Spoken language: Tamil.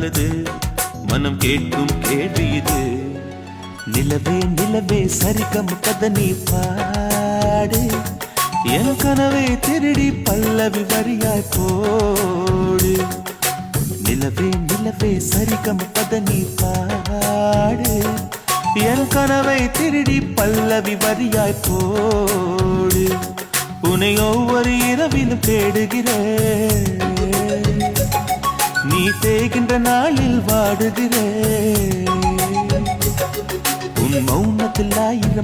சொல்லுது மனம் கேட்கும் கேள்வி இது. நிலவே நிலவே சரிகம் கதை நீ பாடு, என் கனவை திருடி பல்லவி வரியாய் போடு. நிலவே நிலவே சரிகம் கதை நீ பாடு, என் கனவை திருடி பல்லவி வரியாய் போடு. உன்னை ஒவ்வொரு இரவிலும் தேடுகிறேன், நீ தேகின்ற நாளில் வாடுகிறேன். உன் மௌனத்தில் ஆயிரம்